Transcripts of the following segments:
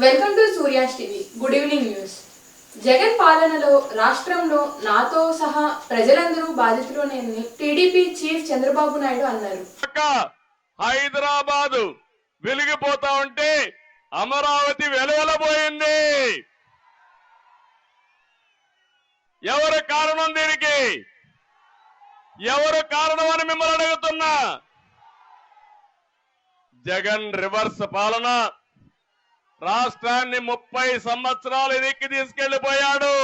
Welcome to Surya's TV. Good evening news. Jagan పాలనలో రాష్ట్రంలో నాతో సహా ప్రజలందరూ బాధితులేనని టీడీపీ చీఫ్ చంద్రబాబు నాయుడు అన్నారు. హైదరాబాద్ వెలిగిపోతా ఉంటే అమరావతి వెలవెలబోయింది. ఎవరు కారణం దీనికి? ఎవరు కారణం అని మిమ్మల్ని అడుగుతున్నా. జగన్ రివర్స్ పాలన రాష్ట్రాన్ని 30 సంవత్సరాలు ఎక్కి తీసుకెళ్లిపోయాడు.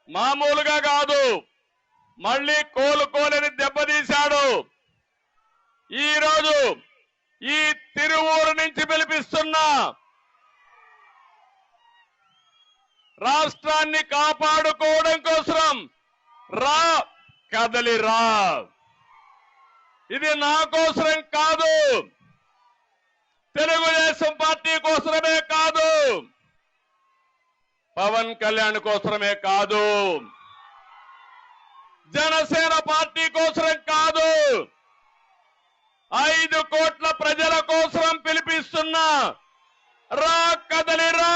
మామూలుగా కాదు, మళ్ళీ కోలుకోలేని దెబ్బతీశాడు. ఈ రోజు ఈ తిరువూరు నుంచి పిలిపిస్తున్నా, రాష్ట్రాన్ని కాపాడుకోవడం కోసం రా, కదలి రా. ఇది నా కోసం కాదు, తెలుగుదేశం పార్టీ కోసమే కాదు, పవన్ కళ్యాణ్ కోసమే కాదు, జనసేన పార్టీ కోసం కాదు, 5 కోట్ల ప్రజల కోసం పిలిపిస్తున్నా. రా, కదలి రా.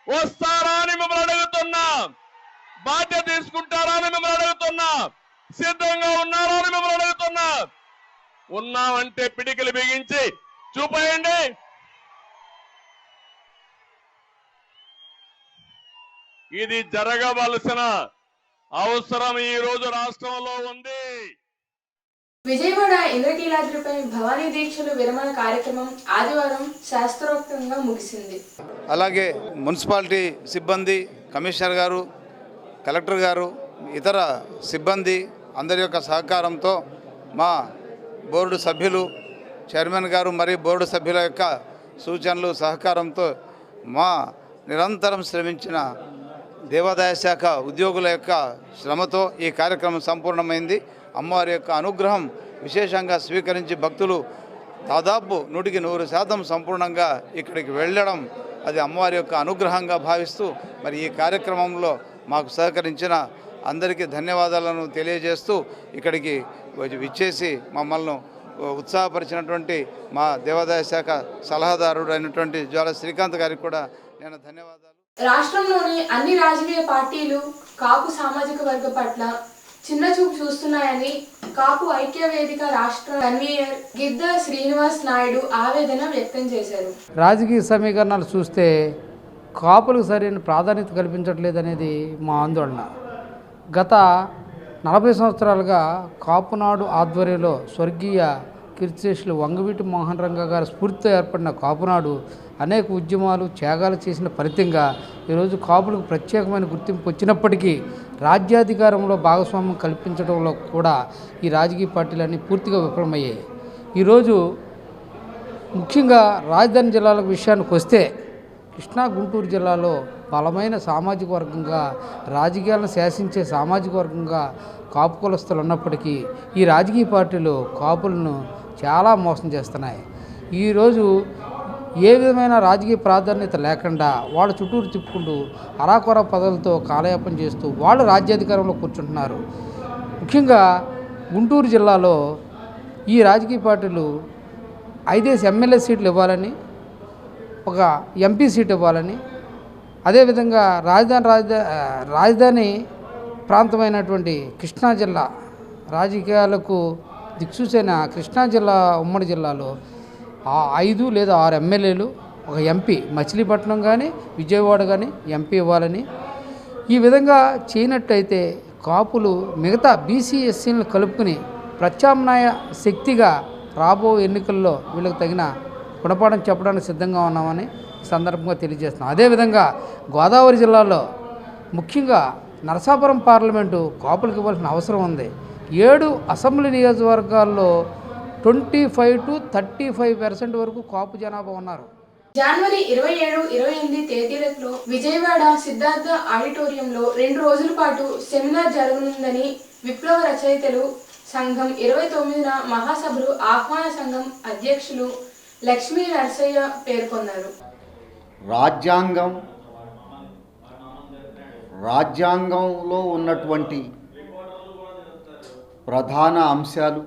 వస్తారా అని మిమ్మల్ని అడుగుతున్నా. బాధ్యత తీసుకుంటారా అని మిమ్మల్ని అడుగుతున్నా. సిద్ధంగా ఉన్నారా అని మిమ్మల్ని అడుగుతున్నా. ఉన్నామంటే పిడికిలు బిగించి చూపేయండి. ఇది జరగవలసిన అవసరం ఈ రోజు రాష్ట్రంలో ఉంది. విజయవాడ ఇంద్రకీలాద్రిపై భవానీ దీక్షలు విరమణ కార్యక్రమం ఆదివారం శాస్త్రోక్తంగా ముగిసింది. అలాగే మున్సిపాలిటీ సిబ్బంది, కమిషనర్ గారు, కలెక్టర్ గారు, ఇతర సిబ్బంది అందరి యొక్క సహకారంతో, మా బోర్డు సభ్యులు, చైర్మన్ గారు మరియు బోర్డు సభ్యుల యొక్క సూచనలు, సహకారంతో మా నిరంతరం శ్రమించిన దేవాదాయ శాఖ ఉద్యోగుల యొక్క శ్రమతో ఈ కార్యక్రమం సంపూర్ణమైంది. అమ్మవారి యొక్క అనుగ్రహం విశేషంగా స్వీకరించి భక్తులు దాదాపు 100% సంపూర్ణంగా ఇక్కడికి వెళ్ళడం అది అమ్మవారి యొక్క అనుగ్రహంగా భావిస్తూ మరి ఈ కార్యక్రమంలో మాకు సహకరించిన అందరికీ ధన్యవాదాలను తెలియజేస్తూ ఇక్కడికి విచ్చేసి మమ్మల్ని ఉత్సాహపరిచినటువంటి మా దేవాదాయ శాఖ సలహాదారుడు అయినటువంటి జ్వాల శ్రీకాంత్ గారికి కూడా నేను ధన్యవాదాలు. రాష్ట్రంలోని అన్ని రాజకీయ పార్టీలు కాపు సామాజిక వర్గ పట్ల చిన్న చూపు చూస్తున్నాయని కాపు ఐక్య వేదిక రాష్ట్ర కన్వీనర్ గిద్ద శ్రీనివాస్ నాయుడు ఆవేదన వ్యక్తం చేశారు. రాజకీయ సమీకరణాలు చూస్తే కాపులకు సరైన ప్రాధాన్యత కల్పించట్లేదనేది మా ఆందోళన. గత 40 సంవత్సరాలుగా కాపునాడు ఆధ్వర్యంలో స్వర్గీయ కీర్తిశేషులు వంగవీటి మోహన్ రంగ గారి స్ఫూర్తితో ఏర్పడిన కాపునాడు అనేక ఉద్యమాలు, త్యాగాలు చేసిన ఫలితంగా ఈరోజు కాపులకు ప్రత్యేకమైన గుర్తింపు వచ్చినప్పటికీ రాజ్యాధికారంలో భాగస్వామ్యం కల్పించడంలో కూడా ఈ రాజకీయ పార్టీలన్నీ పూర్తిగా విఫలమయ్యాయి. ఈరోజు ముఖ్యంగా రాజధాని జిల్లాల విషయానికి వస్తే కృష్ణా, గుంటూరు జిల్లాలో బలమైన సామాజిక వర్గంగా, రాజకీయాలను శాసించే సామాజిక వర్గంగా కాపు కులస్తులు ఉన్నప్పటికీ ఈ రాజకీయ పార్టీలు కాపులను చాలా మోసం చేస్తున్నాయి. ఈరోజు ఏ విధమైన రాజకీయ ప్రాధాన్యత లేకుండా వాళ్ళ చుట్టూరు తిప్పుకుంటూ అరాకొర పదవులతో కాలయాపన చేస్తూ వాళ్ళు రాజ్యాధికారంలో కూర్చుంటున్నారు. ముఖ్యంగా గుంటూరు జిల్లాలో ఈ రాజకీయ పార్టీలు 5 ఎమ్మెల్యే సీట్లు ఇవ్వాలని, ఒక ఎంపీ సీట్ ఇవ్వాలని, అదేవిధంగా రాజధాని ప్రాంతమైనటువంటి కృష్ణా జిల్లా రాజకీయాలకు దిక్సూచైన కృష్ణా జిల్లా ఉమ్మడి జిల్లాలో 5 లేదా 6 ఎమ్మెల్యేలు, ఒక ఎంపీ మచిలీపట్నం కానీ విజయవాడ కానీ ఎంపీ ఇవ్వాలని, ఈ విధంగా చేయనట్టయితే కాపులు మిగతా బీసీ ఎస్సీలను కలుపుకుని ప్రత్యామ్నాయ శక్తిగా రాబో ఎన్నికల్లో వీళ్ళకి తగిన గుణపాఠం చెప్పడానికి సిద్ధంగా ఉన్నామని సందర్భంగా తెలియజేస్తున్నాం. అదేవిధంగా గోదావరి జిల్లాలో ముఖ్యంగా నరసాపురం పార్లమెంటు కాపులకు ఇవ్వాల్సిన అవసరం ఉంది. 7 అసెంబ్లీ నియోజకవర్గాల్లో 25 to 35% వరకు కాపు జనాభా ఉన్నారు. జనవరి 27, 28 తేదీలలో విజయవాడ సిద్ధార్థ ఆడిటోరియంలో 2 రోజుల పాటు సెమినార్ జరగనుందని విప్లవ రచయితలు సంఘం 29న మహాసభలు ఆహ్వాన సంఘం అధ్యక్షులు లక్ష్మీ నరసయ్య పేర్కొన్నారు. రాజ్యాంగంలో ఉన్నటువంటి ప్రధాన అంశాలు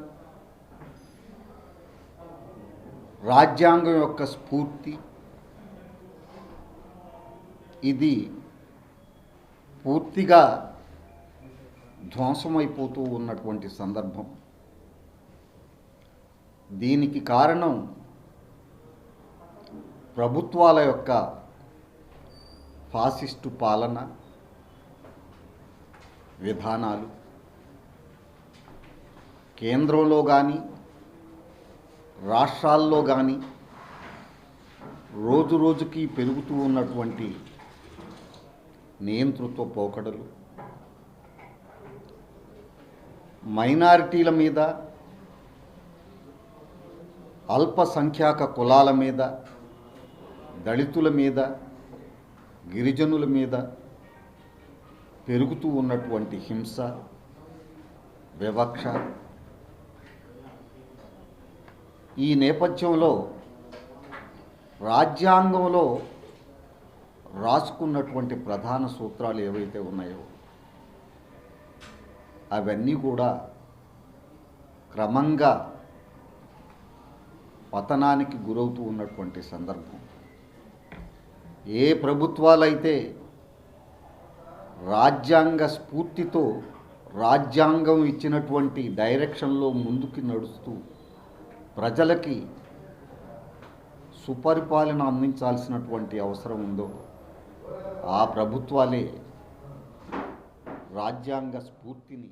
రాజ్యాంగం యొక్క స్ఫూర్తి ఇది పూర్తిగా ధ్వంసమైపోతూ ఉన్నటువంటి సందర్భం. దీనికి కారణం ప్రభుత్వాల యొక్క ఫాసిస్టు పాలన విధానాలు, కేంద్రంలో కానీ రాష్ట్రాల్లో కానీ రోజు రోజుకి పెరుగుతూ ఉన్నటువంటి నియంతృత్వ పోకడలు, మైనారిటీల మీద, అల్పసంఖ్యాక కులాల మీద, దళితుల మీద, గిరిజనుల మీద పెరుగుతూ ఉన్నటువంటి హింస, వివక్ష, ఈ నేపథ్యంలో రాజ్యాంగంలో రాసుకున్నటువంటి ప్రధాన సూత్రాలు ఏవైతే ఉన్నాయో అవన్నీ కూడా క్రమంగా పతనానికి గురవుతూ ఉన్నటువంటి సందర్భం. ఏ ప్రభుత్వాలైతే రాజ్యాంగ స్ఫూర్తితో రాజ్యాంగం ఇచ్చినటువంటి డైరెక్షన్లో ముందుకు నడుస్తూ ప్రజలకి సుపరిపాలన అందించాల్సినటువంటి అవసరం ఉందో ఆ ప్రభుత్వాలే రాజ్యాంగ స్ఫూర్తిని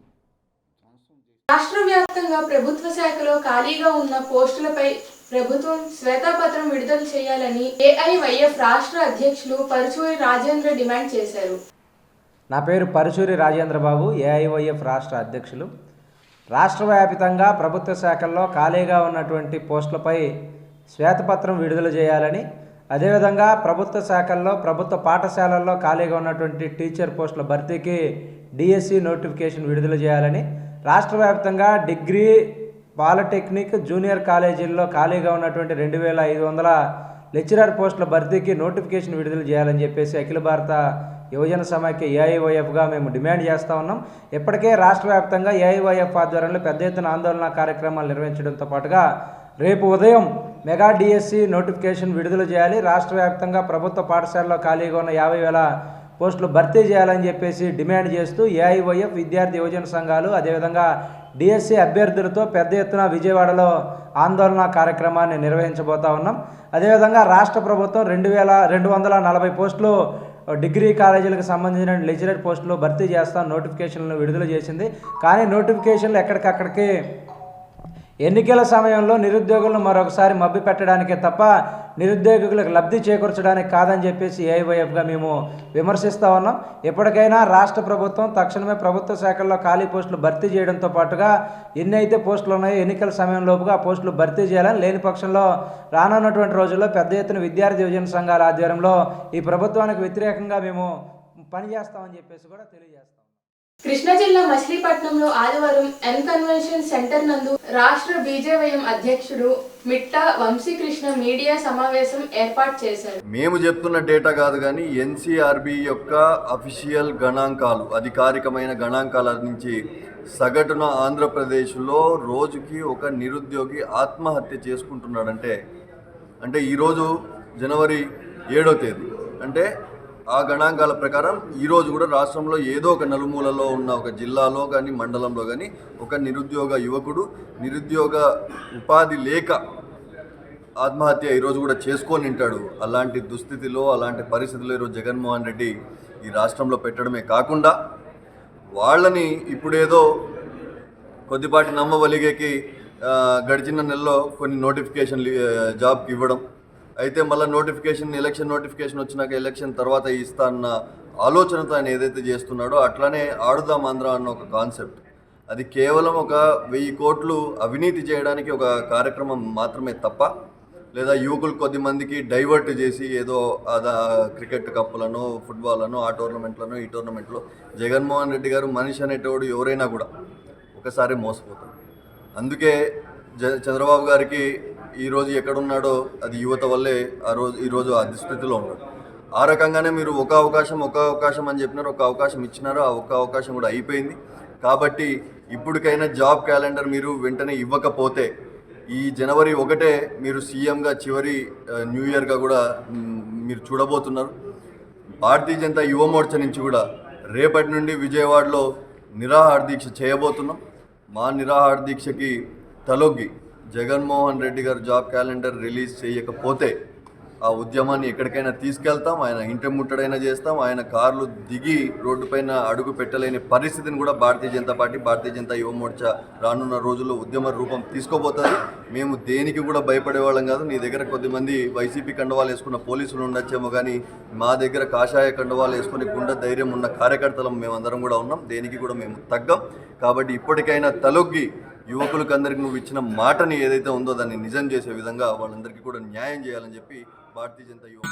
రాష్ట్ర వ్యాప్తంగా ప్రభుత్వ శాఖలో ఖాళీగా ఉన్న పోస్టులపై ప్రభుత్వం శ్వేతపత్రం విడుదల చేయాలని ఏఐవైఎఫ్ రాష్ట్ర అధ్యక్షులు పరుచూరి రాజేంద్ర డిమాండ్ చేశారు. నా పేరు పరుచూరి రాజేంద్ర బాబు, ఏఐవైఎఫ్ రాష్ట్ర అధ్యక్షులు. రాష్ట్ర వ్యాప్తంగా ప్రభుత్వ శాఖల్లో ఖాళీగా ఉన్నటువంటి పోస్టులపై శ్వేతపత్రం విడుదల చేయాలని, అదేవిధంగా ప్రభుత్వ శాఖల్లో ప్రభుత్వ పాఠశాలల్లో ఖాళీగా ఉన్నటువంటి టీచర్ పోస్టుల భర్తీకి డిఎస్సి నోటిఫికేషన్ విడుదల చేయాలని, రాష్ట్ర వ్యాప్తంగా డిగ్రీ, పాలిటెక్నిక్, జూనియర్ కాలేజీల్లో ఖాళీగా ఉన్నటువంటి 2500 లెక్చరర్ పోస్టుల భర్తీకి నోటిఫికేషన్ విడుదల చేయాలని చెప్పేసి అఖిల భారత యువజన సమాఖ్య ఏఐవైఎఫ్గా మేము డిమాండ్ చేస్తూ ఉన్నాం. ఇప్పటికే రాష్ట్ర వ్యాప్తంగా ఏఐవైఎఫ్ ఆధ్వర్యంలో పెద్ద ఎత్తున ఆందోళన కార్యక్రమాలు నిర్వహించడంతో పాటుగా రేపు ఉదయం మెగా డిఎస్సి నోటిఫికేషన్ విడుదల చేయాలి, రాష్ట్ర వ్యాప్తంగా ప్రభుత్వ పాఠశాలలో ఖాళీగా ఉన్న 50,000 పోస్టులు భర్తీ చేయాలని చెప్పేసి డిమాండ్ చేస్తూ ఏఐవైఎఫ్ విద్యార్థి యువజన సంఘాలు అదేవిధంగా డిఎస్సి అభ్యర్థులతో పెద్ద ఎత్తున విజయవాడలో ఆందోళన కార్యక్రమాన్ని నిర్వహించబోతా ఉన్నాం. అదేవిధంగా రాష్ట్ర ప్రభుత్వం 240 పోస్టులు డిగ్రీ కాలేజీలకు సంబంధించిన లెక్చరర్ పోస్టులు భర్తీ చేస్తాం నోటిఫికేషన్లను విడుదల చేసింది. కానీ నోటిఫికేషన్లు ఎక్కడికక్కడికి ఎన్నికల సమయంలో నిరుద్యోగులను మరొకసారి మభ్య పెట్టడానికే తప్ప నిరుద్యోగులకు లబ్ధి చేకూర్చడానికి కాదని చెప్పేసి ఏఐవైఎఫ్గా మేము విమర్శిస్తూ ఉన్నాం. ఎప్పటికైనా రాష్ట్ర ప్రభుత్వం తక్షణమే ప్రభుత్వ శాఖల్లో ఖాళీ పోస్టులు భర్తీ చేయడంతో పాటుగా ఎన్ని అయితే పోస్టులు ఉన్నాయో ఎన్నికల సమయంలోపుగా ఆ పోస్టులు భర్తీ చేయాలని, లేని పక్షంలో రానున్నటువంటి రోజుల్లో పెద్ద ఎత్తున విద్యార్థి యువజన సంఘాల ఆధ్వర్యంలో ఈ ప్రభుత్వానికి వ్యతిరేకంగా మేము పనిచేస్తామని చెప్పేసి కూడా తెలియజేస్తాం. కృష్ణా జిల్లా మచిలీపట్నంలో ఆదివారం ఎన్ కన్వెన్షన్ సెంటర్ నందు రాష్ట్ర బీజేవైఎం అధ్యక్షుడు మిట్టా వంశీకృష్ణ మీడియా సమావేశం ఏర్పాటు చేశారు. మేము చెప్తున్న డేటా కాదు కానీ ఎన్సీఆర్బీ యొక్క అఫీషియల్ గణాంకాలు, అధికారికమైన గణాంకాల నుంచి సగటున ఆంధ్రప్రదేశ్లో రోజుకి ఒక నిరుద్యోగి ఆత్మహత్య చేసుకుంటున్నాడంటే ఈరోజు జనవరి 7వ తేదీ అంటే ఆ గణాంకాల ప్రకారం ఈరోజు కూడా రాష్ట్రంలో ఏదో ఒక నలుమూలలో ఉన్న ఒక జిల్లాలో కానీ మండలంలో కానీ ఒక నిరుద్యోగ యువకుడు నిరుద్యోగ ఉపాధి లేక ఆత్మహత్య ఈరోజు కూడా చేసుకొని ఉంటాడు. అలాంటి దుస్థితిలో అలాంటి పరిస్థితుల్లో ఈరోజు జగన్మోహన్ రెడ్డి ఈ రాష్ట్రంలో పెట్టడమే కాకుండా వాళ్ళని ఇప్పుడేదో కొద్దిపాటి నమ్మవలిగేకి గడిచిన నెలలో కొన్ని నోటిఫికేషన్లు జాబ్కి ఇవ్వడం, అయితే మళ్ళీ ఎలక్షన్ నోటిఫికేషన్ వచ్చినాక ఎలక్షన్ తర్వాత ఇస్తా అన్న ఆలోచనతో ఆయన ఏదైతే చేస్తున్నాడో అట్లానే ఆడుదాం ఆంధ్ర అన్న ఒక కాన్సెప్ట్, అది కేవలం ఒక 1000 కోట్లు అవినీతి చేయడానికి ఒక కార్యక్రమం మాత్రమే తప్ప, లేదా యువకులు కొద్దిమందికి డైవర్ట్ చేసి ఏదో క్రికెట్ కప్పులను, ఫుట్బాల్లను, ఆ టోర్నమెంట్లను, ఈ టోర్నమెంట్లో జగన్మోహన్ రెడ్డి గారు మనిషి అనేటోడు ఎవరైనా కూడా ఒకసారి మోసపోతాడు. అందుకే చంద్రబాబు గారికి ఈరోజు ఎక్కడున్నాడో అది యువత వల్లే ఈరోజు ఆ దుస్థితిలో ఉన్నాడు. ఆ రకంగానే మీరు ఒక అవకాశం అని చెప్పినారు, ఒక అవకాశం ఇచ్చినారు, ఆ ఒక్క అవకాశం కూడా అయిపోయింది. కాబట్టి ఇప్పటికైనా జాబ్ క్యాలెండర్ మీరు వెంటనే ఇవ్వకపోతే ఈ జనవరి 1 మీరు సీఎంగా చివరి న్యూ ఇయర్గా కూడా మీరు చూడబోతున్నారు. భారతీయ జనతా యువ మోర్చా నుంచి కూడా రేపటి నుండి విజయవాడలో నిరాహార దీక్ష చేయబోతున్నాం. మా నిరాహార దీక్షకి తలొగ్గి జగన్మోహన్ రెడ్డి గారు జాబ్ క్యాలెండర్ రిలీజ్ చేయకపోతే ఆ ఉద్యమాన్ని ఎక్కడికైనా తీసుకెళ్తాం. ఆయన ఇంటి ముట్టడైనా చేస్తాం. ఆయన కార్లు దిగి రోడ్డుపైన అడుగు పెట్టలేని పరిస్థితిని కూడా భారతీయ జనతా పార్టీ, భారతీయ జనతా యువ మోర్చా రానున్న రోజుల్లో ఉద్యమ రూపం తీసుకోబోతుంది. మేము దేనికి కూడా భయపడే వాళ్ళం కాదు. నీ దగ్గర కొద్దిమంది వైసీపీ కండవాలు వేసుకున్న పోలీసులు ఉండొచ్చేమో, కానీ మా దగ్గర కాషాయ కండవాలు వేసుకుని గుండె ధైర్యం ఉన్న కార్యకర్తలం మేమందరం కూడా ఉన్నాం. దేనికి కూడా మేము తగ్గం. కాబట్టి ఇప్పటికైనా తలొగ్గి యువకులకు అందరికీ నువ్వు ఇచ్చిన మాటని ఏదైతే ఉందో దాన్ని నిజం చేసే విధంగా వాళ్ళందరికీ కూడా న్యాయం చేయాలని చెప్పి భారతీయ జనతా యువ